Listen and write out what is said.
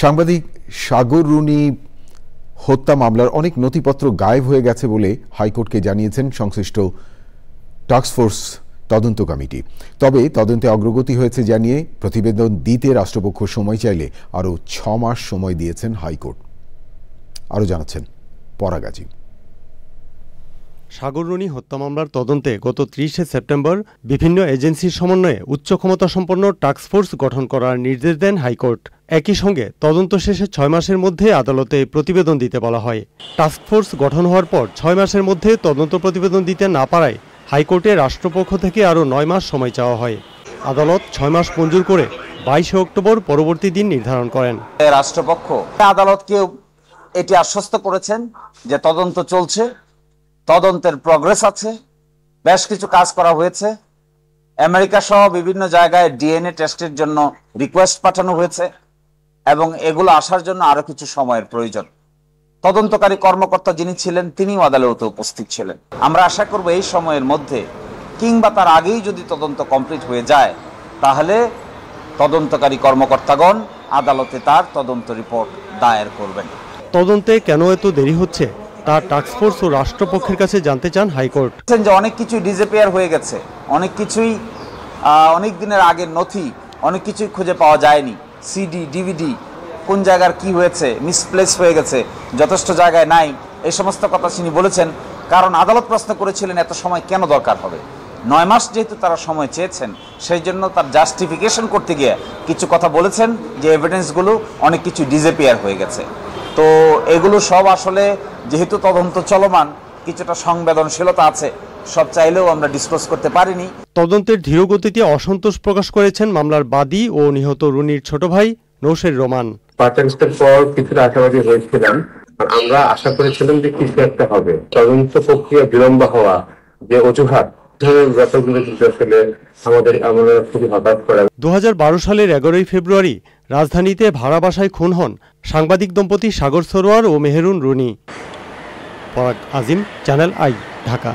সাংবাদিক সাগর রুনি হত্যা মামলার অনেক নথিপত্র গায়েব হয়ে গেছে বলে হাইকোর্টকে জানিয়েছেন সংশ্লিষ্ট টাস্কফোর্স তদন্ত কমিটি। তবে তদন্তে অগ্রগতি হয়েছে জানিয়ে প্রতিবেদন দিতে রাষ্ট্রপক্ষ সময় চাইলে আরও 6 মাস সময় দিয়েছেন হাইকোর্ট। আরও জানাচ্ছেন পরাগ আজিম। সাগর রুনি হত্যা মামলার তদন্তে গত 30 সেপ্টেম্বর বিভিন্ন এজেন্সির সমন্বয়ে উচ্চ ক্ষমতাসম্পন্ন টাস্কফোর্স গঠন করার নির্দেশ দেন হাইকোর্ট। একই সঙ্গে তদন্ত শেষে 6 মাসের মধ্যে আদালতে প্রতিবেদন দিতে বলা হয়। টাস্কফোর্স গঠন হওয়ার পর 6 মাসের মধ্যে তদন্ত প্রতিবেদন দিতে না পারায় হাইকোর্টে রাষ্ট্রপক্ষ থেকে আরও 9 মাস সময় চাওয়া হয়। আদালত 6 মাস মঞ্জুর করে 22 অক্টোবর পরবর্তী দিন নির্ধারণ করেন। রাষ্ট্রপক্ষ আদালতকে এটি আশ্বস্ত করেছেন যে তদন্ত চলছে, তদন্তের প্রগ্রেস আছে, বেশ কিছু কাজ করা হয়েছে। আমেরিকা সহ বিভিন্ন জায়গায় ডিএনএ টেস্টের জন্য রিকোয়েস্ট পাঠানো হয়েছে এবং এগুলো আসার জন্য আরো কিছু সময়ের প্রয়োজন। তদন্তকারী কর্মকর্তা যিনি ছিলেন তিনিও আদালতে উপস্থিত ছিলেন। আমরা আশা করব এই সময়ের মধ্যে কিংবা তার আগেই যদি তদন্ত কমপ্লিট হয়ে যায় তাহলে তদন্তকারী কর্মকর্তাগণ আদালতে তার তদন্ত রিপোর্ট দায়ের করবেন। তদন্তে কেন এত দেরি হচ্ছে তা টাস্কফোর্স ও রাষ্ট্রপক্ষের কাছে জানতে চান হাইকোর্ট। যে অনেক কিছুই ডিসঅ্যাপিয়ার হয়ে গেছে, অনেক কিছুই অনেক দিনের আগের নথি, অনেক কিছুই খুঁজে পাওয়া যায়নি। সিডি ডিভিডি কোন জায়গার কি হয়েছে, মিসপ্লেস হয়ে গেছে, যথেষ্ট জায়গায় নাই, এই সমস্ত কথা তিনি বলেছেন। কারণ আদালত প্রশ্ন করেছিলেন এত সময় কেন দরকার হবে। 9 মাস যেহেতু তারা সময় চেয়েছেন, সেই জন্য তার জাস্টিফিকেশন করতে গিয়ে কিছু কথা বলেছেন যে এভিডেন্সগুলো অনেক কিছু ডিসঅ্যাপিয়ার হয়ে গেছে। তো এগুলো সব আসলে যেহেতু তদন্ত চলমান, কিছুটা সংবেদনশীলতা আছে, সব চাইলেও আমরা ডিসক্লোজ করতে পারিনি। তদন্তের ধীরগতিতে অসন্তোষ প্রকাশ করেছেন মামলার বাদী ও নিহত রুনির ছোট ভাই নৌশের রোমান। পাঁচাংশের পর কিছুটা আশাবাদী হয়েছিলাম, আমরা আশা করেছিলাম যে কিছু একটা হবে। তদন্ত প্রক্রিয়া বিলম্ব হওয়া যে অজুহাত ব্যাপারগুলো আসলে আমাদের খুবই হতাশ করে। 2012 সালের 11 ফেব্রুয়ারি রাজধানীতে ভাড়া বাসায় খুন হন সাংবাদিক দম্পতি সাগর সরোয়ার ও মেহেরুন রুনি। পরাগ আজিম, চ্যানেল আই, ঢাকা।